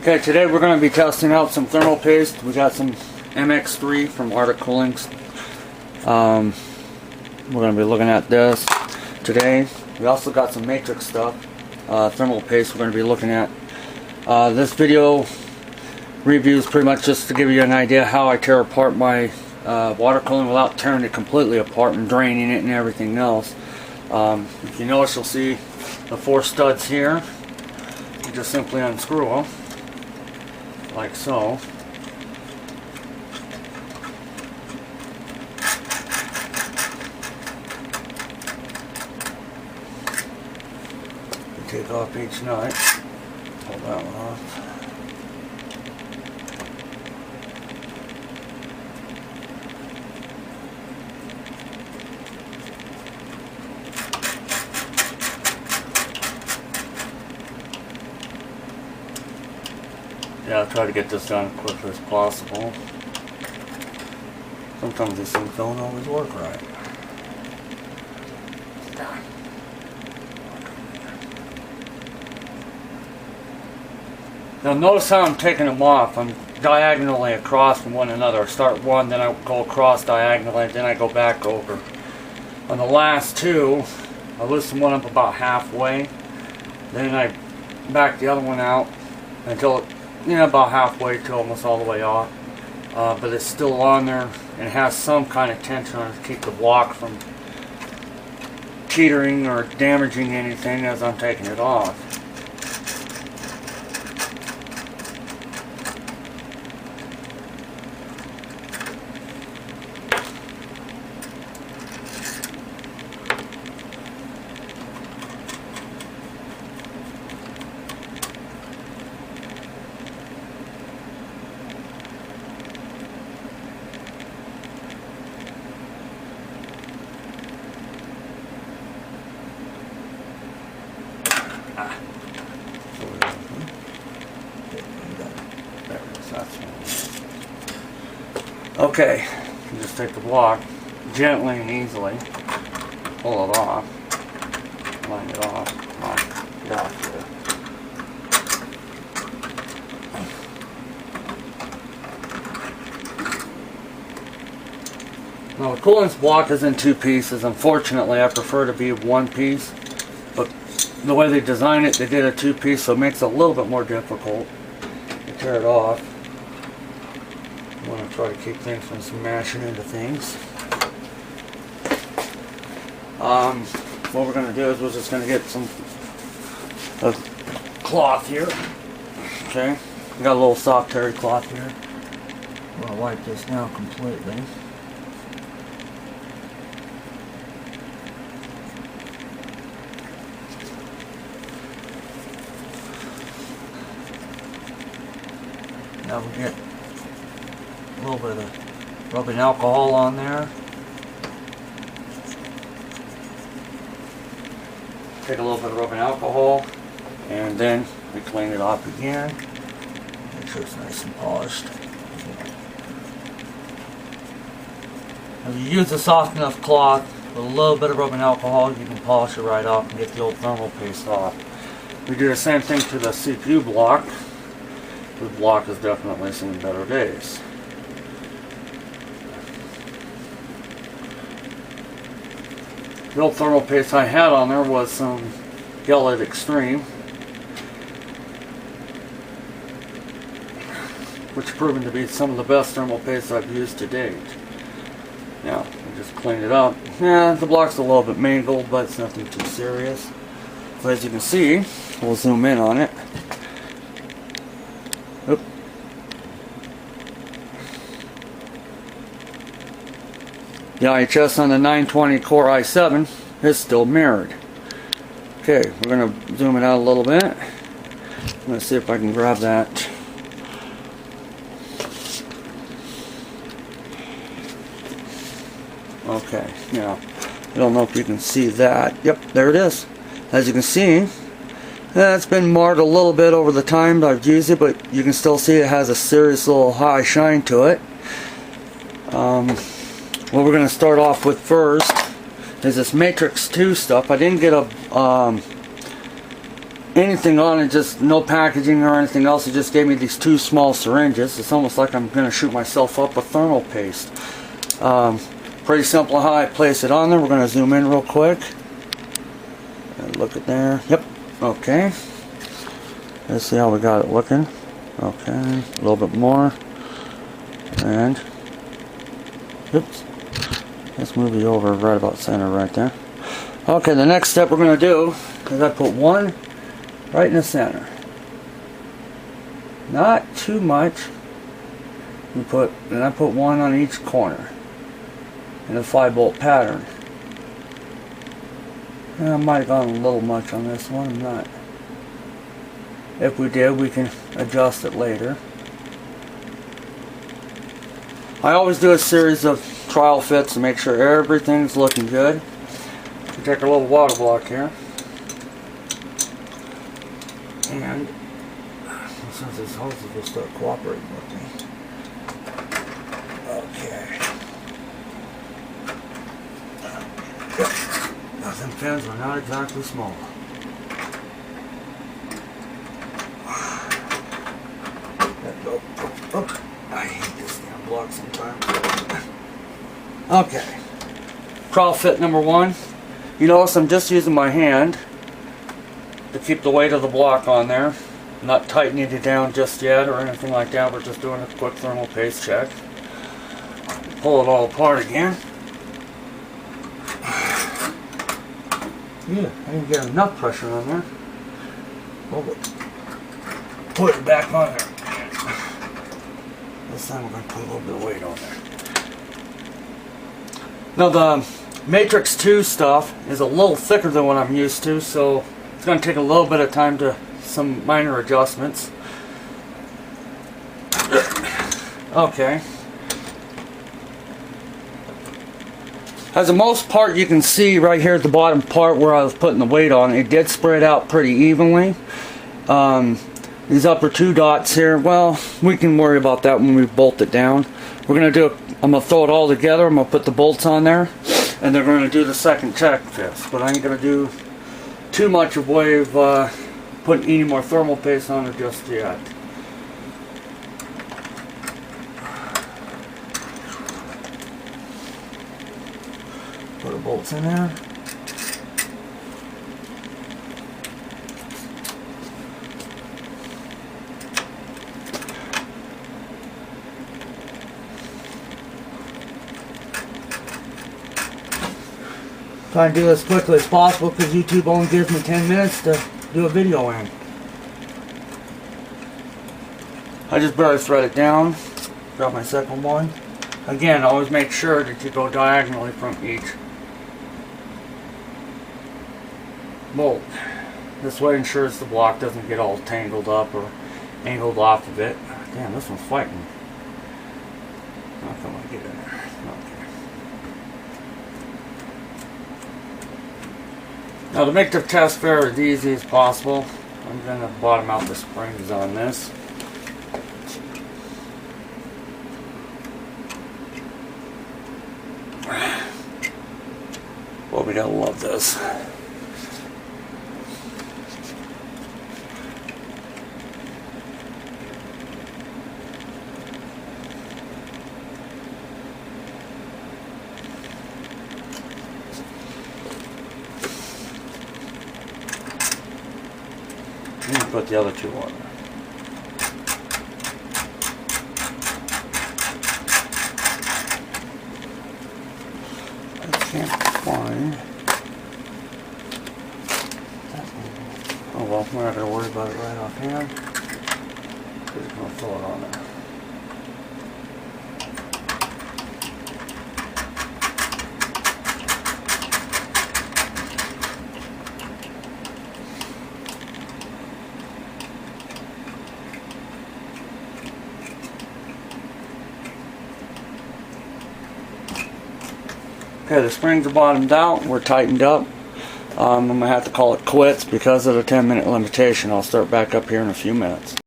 Okay, today we're going to be testing out some thermal paste. We got some MX3 from Arctic Coolings. We're going to be looking at this today. We also got some matrix stuff, thermal paste we're going to be looking at. This video review is pretty much just to give you an idea how I tear apart my water cooling without tearing it completely apart and draining it and everything else. If you notice, you'll see the 4 studs here. You just simply unscrew them like so. You take off each nut, pull that one off. Yeah, I'll try to get this done as quickly as possible. Sometimes these things don't always work right. Now notice how I'm taking them off. I'm diagonally across from one another. I start one, then I go across diagonally, then I go back over. On the last 2, I loosen one up about halfway, then I back the other one out until about halfway to almost all the way off. But it's still on there and has some kind of tension on it to keep the block from teetering or damaging anything as I'm taking it off. Okay, you just take the block gently and easily, pull it off, line it off, get off here. Now the coolants block is in 2 pieces. Unfortunately, I prefer to be 1 piece, but the way they designed it, they did a 2 piece, so it makes it a little bit more difficult to tear it off. I want to try to keep things from smashing into things. What we're going to do is we're just going to get some cloth here. Okay, we got a little soft terry cloth here. I'm going to wipe this now completely. Now we get a little bit of rubbing alcohol on there. Take a little bit of rubbing alcohol and then we clean it off again. Make sure it's nice and polished. If you use a soft enough cloth with a little bit of rubbing alcohol, you can polish it right off and get the old thermal paste off. We do the same thing to the CPU block. The block has definitely seen better days. The old thermal paste I had on there was some Gillette Extreme, which proven to be some of the best thermal paste I've used to date. Now, I just cleaned it up. Yeah, the block's a little bit mangled, but it's nothing too serious. So as you can see, we'll zoom in on it. Oop. The IHS on the 920 Core i7 is still mirrored. Okay, we're going to zoom it out a little bit. I'm going to see if I can grab that. Okay, now, I don't know if you can see that. Yep, there it is. As you can see, it's been marred a little bit over the time I've used it, but you can still see it has a serious little high shine to it. What we're going to start off with first is this Matrix 2 stuff. I didn't get a anything on it, just no packaging or anything else. He just gave me these 2 small syringes. It's almost like I'm going to shoot myself up with thermal paste. Pretty simple how I place it on there. We're going to zoom in real quick. And look at there. Yep. Okay. Let's see how we got it looking. Okay. A little bit more. And oops. Let's move you over right about center right there. Okay, the next step we're going to do is I put one right in the center. Not too much. And I put one on each corner in a 5-bolt pattern. And I might have gone a little much on this one. I'm not. If we did, we can adjust it later. I always do a series of trial fits to make sure everything's looking good. We take a little water block here. And since this hose will start cooperating with me. Okay. Now them fins are not exactly small. Oh, I hate this damn block sometimes. Okay. Trial fit number 1. You notice I'm just using my hand to keep the weight of the block on there. I'm not tightening it down just yet or anything like that. We're just doing a quick thermal paste check. Pull it all apart again. Yeah, I didn't get enough pressure on there. Put it back on there. This time we're going to put a little bit of weight on there. Now the Matrix 2 stuff is a little thicker than what I'm used to, so it's going to take a little bit of time to some minor adjustments. Okay. As the most part, you can see right here at the bottom part where I was putting the weight on, it did spread out pretty evenly. These upper 2 dots here, well, we can worry about that when we bolt it down. We're going to do, I'm going to throw it all together, I'm going to put the bolts on there, and they're going to do the second check test. But I ain't going to do too much of way of putting any more thermal paste on it just yet. Put the bolts in there. Try and do this as quickly as possible because YouTube only gives me 10 minutes to do a video in. I just barely thread it down. Got my second one. Again, always make sure that you go diagonally from each bolt. This way ensures the block doesn't get all tangled up or angled off of it. Damn, this one's fighting. How come I get in there? Okay. Now to make the test fair as easy as possible, I'm going to bottom out the springs on this. Well, we gotta love this. Let me put the other 2 on there. Can't find. Oh well, we're not going to worry about it right offhand. We're just going to throw it on there. Okay, the springs are bottomed out, we're tightened up. I'm going to have to call it quits because of the 10-minute limitation. I'll start back up here in a few minutes.